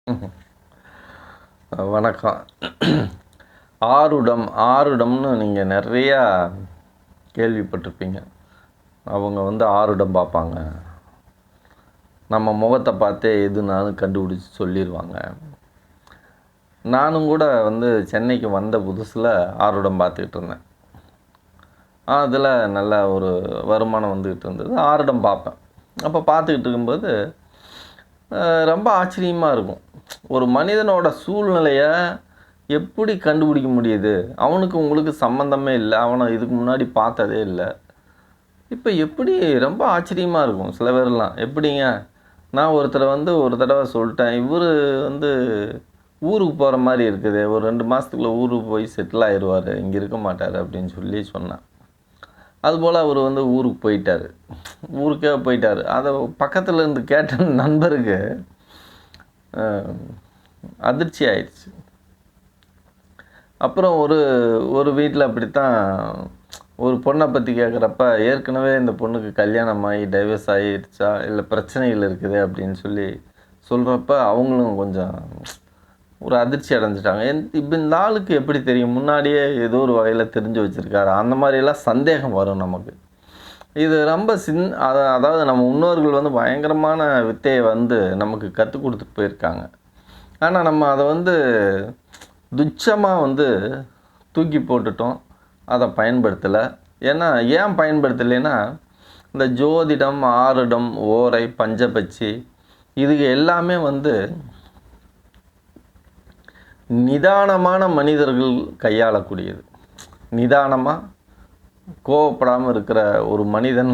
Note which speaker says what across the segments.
Speaker 1: ம்ஹ்ம். வணக்கம். ஆருடம்னு நீங்க நெறையா கேள்விப்பட்டிருப்பீங்க. அவங்க ஆருடம் பார்ப்பாங்க. நம்ம முகத்த பார்த்தே எதுனாலும் கண்டுபிடிச்சு சொல்லிருவாங்க. நானும் கூட சென்னைக்கு வந்த புதுசுல ஆருடம் பார்த்துக்கிட்டு இருந்தேன். அதில நல்ல ஒரு வருமானம் வந்துகிட்டு இருந்தது. ஆருடம் பார்ப்பேன். அப்போ பார்த்துக்கிட்டு இருக்கும்போது ரொம்ப ஆச்சரியமா இருக்கும். ஒரு மனிதனோட சூழ்நிலைய எப்படி கண்டுபிடிக்க முடியுது? அவனுக்கு உங்களுக்கு சம்மந்தமே இல்ல. அவன இதுக்கு முன்னாடி பார்த்ததே இல்ல. இப்ப எப்படி ரொம்ப ஆச்சரியமா இருக்கும். சில பேர்லாம் எப்படிங்க? நான் ஒருத்தர ஒரு தடவ சொல்ட்டேன். இவரு வந்து ஊருக்கு போற மாரி இருக்குது. ஒரு 2 மாசத்துக்குள்ள ஊருக்கு போய் செட்டில் ஆயிருவாரு. இங்க இருக்க மாட்டாரு அப்படின்னு சொல்லி சொன்னேன். அதுபோல அவரு ஊருக்கு போயிட்டாரு. ஊருக்கே போயிட்டாரு. அத பக்கத்துல இருந்து கேட்ட நண்பருக்கு அ அதிர்ச்சி ஆயிடுச்சு. அப்புறம் ஒரு ஒரு வீட்ல அப்படித்தான் ஒரு பொண்ண பத்தி கேட்குறப்ப, ஏற்கனவே இந்த பொண்ணுக்கு கல்யாணம் ஆகி டைவர்ஸ் ஆயிருச்சா? இல்ல பிரச்சனைகள் இருக்குது அப்படின்னு சொல்லி சொல்றப்ப, அவங்களும் கொஞ்சம் ஒரு அதிர்ச்சி அடைஞ்சுட்டாங்க. இப்ப இந்த ஆளுக்கு எப்படி தெரியும்? முன்னாடியே ஏதோ ஒரு வகையில தெரிஞ்சு வச்சிருக்காரா? அந்த மாரியெல்லாம் சந்தேகம் வரும் நமக்கு. இது ரொம்ப அதாவது நம்ம முன்னோர்கள் பயங்கரமான வித்தைய நமக்கு கத்துக் குடுத்துட்டு போயிருக்காங்க. ஆனா நம்ம அத துச்சமா தூக்கி போட்டுட்டோம். அத பயன்படுத்தல. ஏன் பயன்படுத்தலைன்னா, இந்த ஜோதிடம், ஆருடம், ஓரை, பஞ்சபட்சி இதுக எல்லாமே நிதானமான மனிதர்கள் கையாளக்கூடியது. நிதானமா, கோவப்படாம இருக்கிற ஒரு மனிதன்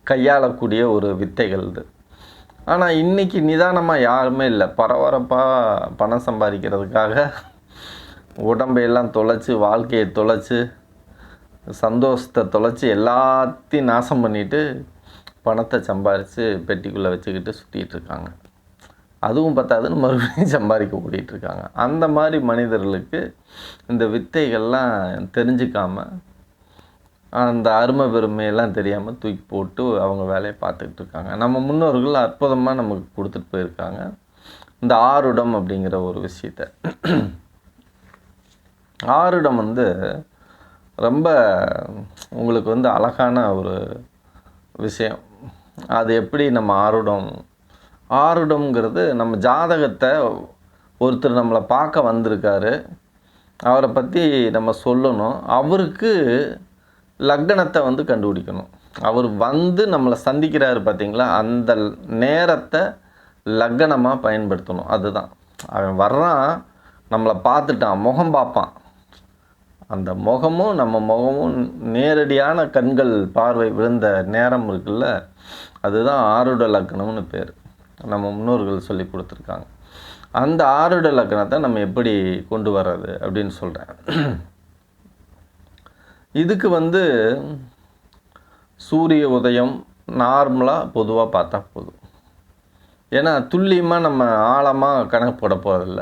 Speaker 1: கையாளக்கூடிய ஒரு வித்தைகள் இது. ஆனா இன்னைக்கு நிதானமா யாருமே இல்ல. பரபரப்பா பணம் சம்பாதிக்கிறதுக்காக உடம்பையெல்லாம் தொலைச்சு, வாழ்க்கைய தொலைச்சு, சந்தோஷத்த தொலைச்சு எல்லாத்தையும் நாசம் பண்ணிட்டு, பணத்த சம்பாரிச்சு பெட்டிக்குள்ள வச்சுக்கிட்டு சுத்திட்டு இருக்காங்க. அதுவும் பத்தாதுன்னு மறுபடியும் சம்பாதிக்க ஓடிட்டு இருக்காங்க. அந்த மாரி மனிதர்களுக்கு இந்த வித்தைகள்லாம் தெரிஞ்சுக்காம, அந்த அருமை பெருமையெல்லாம் தெரியாம தூக்கி போட்டு அவங்க வேலைய பார்த்துக்கிட்டு இருக்காங்க. நம்ம முன்னோர்கள் அற்புதமா நமக்கு குடுத்துட்டு போயிருக்காங்க. இந்த ஆருடம் அப்படிங்கிற ஒரு விஷயத்த. ஆருடம் ரொம்ப உங்களுக்கு அழகான ஒரு விஷயம். அது எப்படி நம்ம ஆருடம்ங்கிறது நம்ம ஜாதகத்த ஒருத்தர் நம்மள பார்க்க வந்திருக்காரு. அவர பத்தி நம்ம சொல்லணும். அவருக்கு லக்னத்த கண்டுபிடிக்கணும். அவர் நம்மள சந்திக்கிறாரு பார்த்தீங்களா? அந்த நேரத்த லக்னமா பயன்படுத்தணும். அதுதான். அவன் வர்றான், நம்மள பார்த்துட்டான், முகம் பார்ப்பான். அந்த முகமும் நம்ம முகமும் நேரடியான கண்கள் பார்வை விழுந்த நேரம் இருக்குல்ல, அதுதான் ஆருட லக்னம்னு பேரு. நம்ம முன்னோர்கள் சொல்லிக் குடுத்துருக்காங்க. அந்த ஆருட லக்னத்த நம்ம எப்படி கொண்டு வர்றது அப்படின்னு சொல்றேன். இதுக்கு சூரிய உதயம் நார்மலா பொதுவா பார்த்தா போதும். ஏன்னா துல்லியமா நம்ம ஆழமா கணக்கு போட போறதில்ல.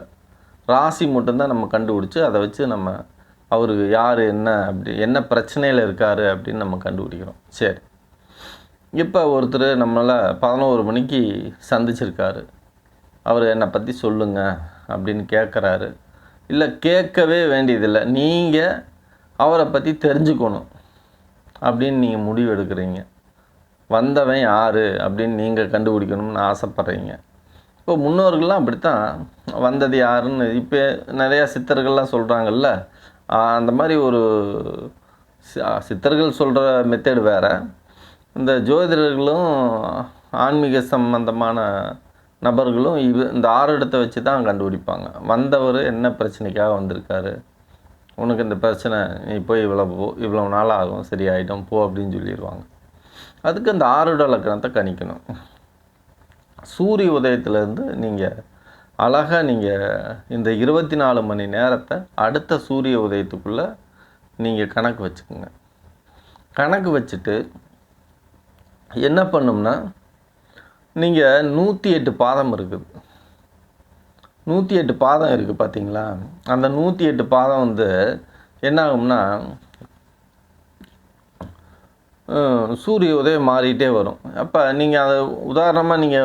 Speaker 1: ராசி மட்டும் தான் நம்ம கண்டுபிடிச்சு, அத வச்சு நம்ம அவரு யாரு, என்ன பிரச்சனையில இருக்காரு அப்படின்னு நம்ம கண்டுபிடிக்கிறோம். சரி. இப்ப ஒருத்தரு நம்மள 11 மணிக்கு சந்திச்சிருக்காரு. அவரு என்ன பத்தி சொல்லுங்க அப்படின்னு கேட்கறாரு. இல்ல கேட்கவே வேண்டியதில்ல. நீங்க அவர பத்தி தெரிஞ்சுக்கணும் அப்படின்னு நீங்க முடிவு எடுக்கிறீங்க. வந்தவன் யாரு அப்படின்னு நீங்க கண்டுபிடிக்கணும்னு ஆசைப்படுறீங்க. இப்போ முன்னோர்கள்லாம் அப்படித்தான். வந்தது யாருன்னு இப்ப நெறைய சித்தர்கள்லாம் சொல்றாங்கல்ல. அந்த மாரி ஒரு சித்தர்கள் சொல்ற மெத்தேடு வேற. இந்த ஜோதிடர்களும் ஆன்மீக சம்பந்தமான நபர்களும் இந்த ஆருடத்த வச்சு தான் கண்டுபிடிப்பாங்க. வந்தவரு என்ன பிரச்சனைக்காக வந்திருக்காரு? உனக்கு இந்த பிரச்சனை, நீ போய் இவ்வளவு நாள் ஆகும், சரியாயிடும் போ அப்படின்னு சொல்லிருவாங்க. அதுக்கு அந்த ஆருட லக்னத்த கணிக்கணும். சூரிய உதயத்திலிருந்து நீங்க அழகா இந்த 24 மணி நேரத்த அடுத்த சூரிய உதயத்துக்குள்ள நீங்க கணக்கு வச்சுக்கங்க. கணக்கு வச்சுட்டு என்ன பண்ணும்னா, நீங்க 108 பாதம் இருக்குது. 108 பாதம் இருக்கு பார்த்தீங்களா? அந்த 108 பாதம் என்ன ஆகும்னா, சூரிய உதயம் மாறிட்டே வரும். அப்ப நீங்க அத உதாரணமா நீங்க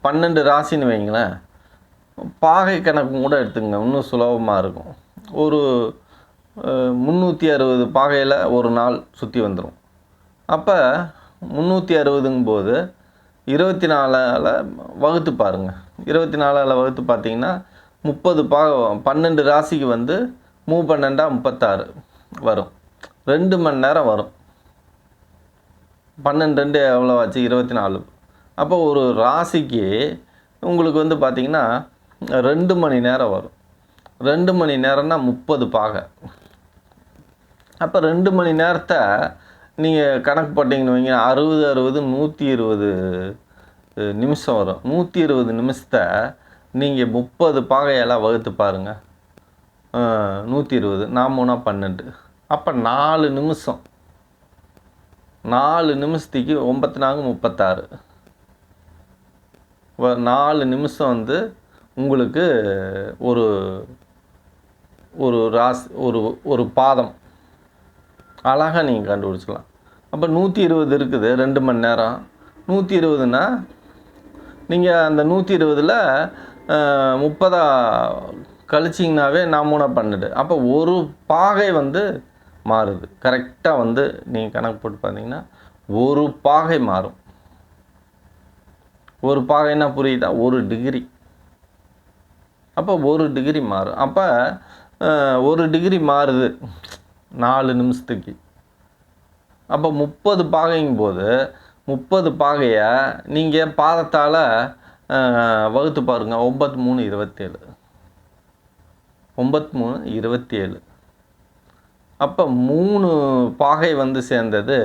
Speaker 1: 12 ராசின்னு வைங்களேன். பாகை கணக்கும் கூட எடுத்துங்க, இன்னும் சுலபமாக இருக்கும். ஒரு 360 பாகையில் ஒரு நாள் சுற்றி வந்துடும். அப்போ 360ங்கும்போது 24ஆல் வகுத்து பாருங்கள். 24ஆல் வகுத்து பார்த்தீங்கன்னா 30 12 ராசிக்கு வந்து 3×12 36 வரும். 2 மணி நேரம் வரும். 12 எவ்வளோ ஆச்சு? 24. அப்போ ஒரு ராசிக்கு உங்களுக்கு வந்து பார்த்திங்கன்னா 2 மணி நேரம் வரும். 2 மணி நேரம்னா 30 பாகை. அப்போ 2 மணி நேரத்தை நீங்கள் கணக்கு போட்டிங்கன்னு வைங்க, 60 60 120 நிமிஷம் வரும். 120 நிமிஷத்தை நீங்கள் 30 பாகையெல்லாம் வகுத்து பாருங்கள். 120 4 12. அப்போ 4 நிமிஷம், 4 நிமிஷத்துக்கு 9 36. 4 நிமிஷம் வந்து உங்களுக்கு ஒரு ஒரு ராசி ஒரு பாதம் அழகாக நீங்கள் கண்டுபிடிச்சிக்கலாம். அப்போ 120 இருக்குது 2 மணி நேரம். 120னா நீங்கள் அந்த 120ல் 30 கழிச்சிங்கனாவே 4 12. அப்போ ஒரு பாகை வந்து மாறுது. கரெக்டாக வந்து நீங்கள் கணக்கு போட்டு பார்த்தீங்கன்னா ஒரு பாகை மாறும். ஒரு பாகைன்னா புரியுதா? 1 டிகிரி. அப்போ 1 டிகிரி மாறும். அப்போ 1 டிகிரி மாறுது 4 நிமிஷத்துக்கு. அப்போ 30 பாகைங்கும் போது 30 பாகையை நீங்கள் பாதத்தால் வகுத்து பாருங்கள். 9 3 27. 9 3 27. அப்போ 3 பாகை வந்து சேர்ந்தது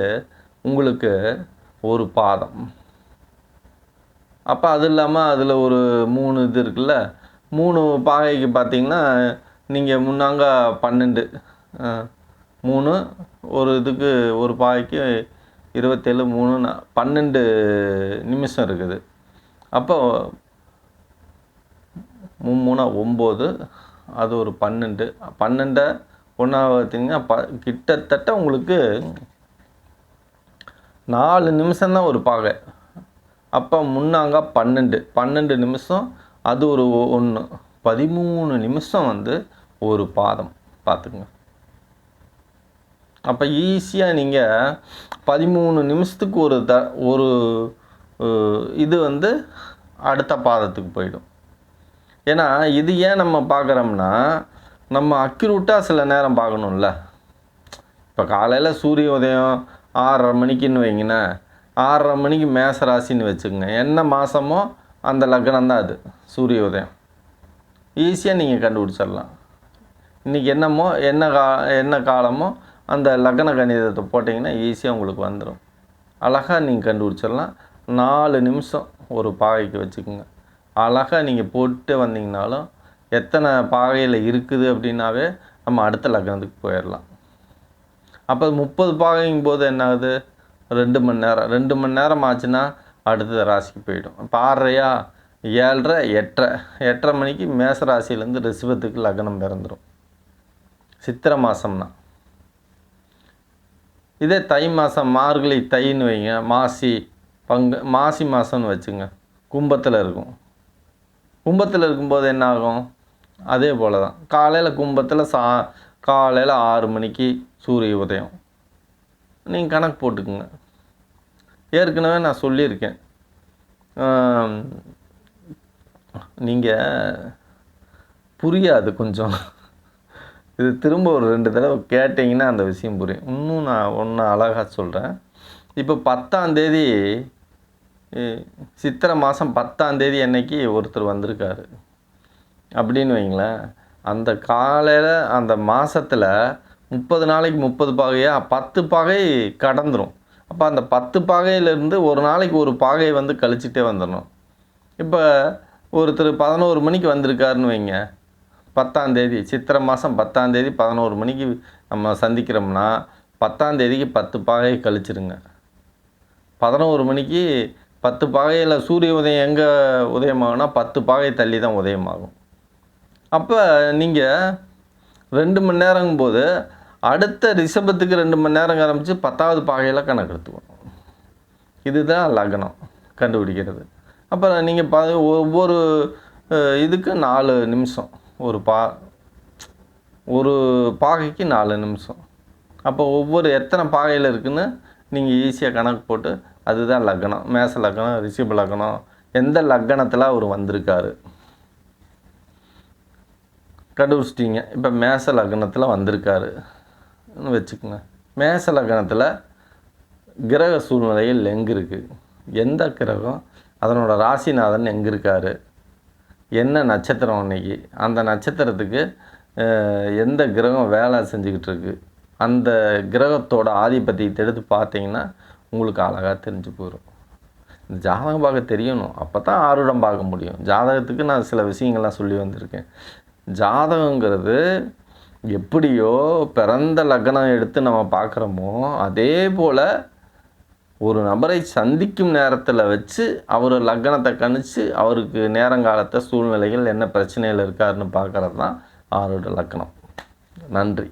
Speaker 1: உங்களுக்கு ஒரு பாதம். அப்போ அது இல்லாமல் அதில் ஒரு 3 இது இருக்குல்ல, 3 பாகைக்கு பார்த்தீங்கன்னா நீங்கள் முன்னாங்க 12 3 ஒரு இதுக்கு ஒரு பாகைக்கு 27 3 12 நிமிஷம் இருக்குது. அப்போ 3 9, அது ஒரு 12 12 ஒன்றாவது பார்த்தீங்கன்னா கிட்டத்தட்ட உங்களுக்கு 4 நிமிஷம்தான் ஒரு பாகை. அப்போ முன்னாங்க 12 நிமிஷம், அது ஒரு 1 13 நிமிஷம் வந்து ஒரு பாதம் பார்த்துக்குங்க. அப்போ ஈஸியாக நீங்கள் 13 நிமிஷத்துக்கு ஒரு இது வந்து அடுத்த பாதத்துக்கு போயிடும். ஏன்னா இது ஏன் நம்ம பார்க்குறோம்னா, நம்ம அக்யூரேட்டாக சில நேரம் பார்க்கணும்ல. இப்போ காலையில் சூரிய உதயம் 6:30 மணிக்குன்னு வைங்கண்ணே, 6:30 மணிக்கு மேச ராசின்னு வச்சுக்கோங்க. என்ன மாதமோ அந்த லக்னம் தான் அது சூரிய உதயம். ஈஸியாக நீங்கள் கண்டுபிடிச்சிடலாம். இன்றைக்கி என்ன காலமோ அந்த லக்ன கணிதத்தை போட்டிங்கன்னா ஈஸியாக உங்களுக்கு வந்துடும். அழகாக நீங்கள் கண்டுபிடிச்சிடலாம். 4 நிமிஷம் ஒரு பாகைக்கு வச்சுக்கோங்க. அழகாக நீங்கள் போட்டு வந்தீங்கனாலும் எத்தனை பாகையில் இருக்குது அப்படின்னாவே நம்ம அடுத்த லக்னத்துக்கு போயிடலாம். அப்போ 30 பாகைங்கும் போது என்ன ஆகுது? 2 மணி நேரம். 2 மணி நேரம் ஆச்சுன்னா அடுத்த ராசிக்கு போயிடும். இப்போ 6:30 7:30 8:30 மணிக்கு மேச ராசியிலேருந்து ரிஷபத்துக்கு லக்னம் பிறந்துடும். சித்திரை மாதம்னா. இதே தை மாதம் மார்கழி தைன்னு வைங்க, மாசி மாதம்னு வச்சுங்க, கும்பத்தில் இருக்கும். கும்பத்தில் இருக்கும்போது என்ன ஆகும்? அதே போல் தான். காலையில் கும்பத்தில் காலையில் 6 மணிக்கு சூரிய உதயம். நீங்கள் கணக்கு போட்டுக்குங்க. ஏற்கனவே நான் சொல்லியிருக்கேன். நீங்கள் புரியாது கொஞ்சம். இது திரும்ப ஒரு 2 தடவை கேட்டிங்கன்னா அந்த விஷயம் புரியும். இன்னும் நான் ஒன்று அழகாக சொல்கிறேன். இப்போ 10ஆம் தேதி சித்திரை மாதம் 10ஆம் தேதி அன்னைக்கு ஒருத்தர் வந்திருக்காரு அப்படின்னு வைங்களேன். அந்த காலையில் அந்த மாதத்தில் 30 நாளைக்கு 30 பாகையாக 10 பாகை கடந்துடும். அப்போ அந்த 10 பாகையிலேருந்து ஒரு நாளைக்கு ஒரு பாகை வந்து கழிச்சிட்டே வந்துடணும். இப்போ ஒருத்தர் 11 மணிக்கு வந்திருக்காருன்னு வைங்க, 10ஆம் தேதி சித்திரை மாதம் 10ஆம் தேதி 11 மணிக்கு நம்ம சந்திக்கிறோம்னா 10ஆம் தேதிக்கு 10 பாகை கழிச்சிருங்க. 11 மணிக்கு 10 பாகையில் சூரிய உதயம் எங்கே உதயமாகும்னா 10 பாகை தள்ளி தான் உதயமாகும். அப்போ நீங்கள் 2 மணி நேரங்கும்போது அடுத்த ரிஷபத்துக்கு 2 மணி நேரம் ஆரம்பித்து 10ஆவது பாகையில் கணக்கு எடுத்துக்கணும். இதுதான் லக்னம் கண்டுபிடிக்கிறது. அப்போ நீங்கள் ஒவ்வொரு இதுக்கு 4 நிமிஷம். ஒரு பாகைக்கு 4 நிமிஷம். அப்போ எத்தனை பாகையில் இருக்குதுன்னு நீங்கள் ஈஸியாக கணக்கு போட்டு அதுதான் லக்னம். மேச லக்னம், ரிஷப லக்னம், எந்த லக்னத்தில் அவர் வந்திருக்காரு கண்டுபிடிச்சிட்டிங்க. இப்போ மேச லக்னத்தில் வந்திருக்காருன்னு வச்சுக்கோங்க. மேச லக்னத்தில் கிரக சூழ்நிலையில் எங்கே இருக்குது, எந்த கிரகம், அதனோட ராசிநாதன் எங்கே இருக்கார், என்ன நட்சத்திரம் அன்னைக்கு, அந்த நட்சத்திரத்துக்கு எந்த கிரகம் வேலை செஞ்சுக்கிட்டு இருக்கு, அந்த கிரகத்தோட ஆதிபத்தியத்தை எடுத்து பார்த்தீங்கன்னா உங்களுக்கு அழகாக தெரிஞ்சு போயிடும். இந்த ஜாதகம் பார்க்க தெரியணும், அப்போ தான் ஆருடம் பார்க்க முடியும். ஜாதகத்துக்கு நான் சில விஷயங்கள்லாம் சொல்லி வந்திருக்கேன். ஜாதகங்கிறது எப்படியோ பிறந்த லக்னம் எடுத்து நம்ம பார்க்குறோமோ அதே போல் ஒரு நபரை சந்திக்கும் நேரத்தில் வச்சு அவர் லக்னத்தை கணிச்சு அவருக்கு நேரங்காலத்தை சூழ்நிலைகள் என்ன பிரச்சனையில் இருக்காருன்னு பார்க்குறது தான் ஆருட லக்னம். நன்றி.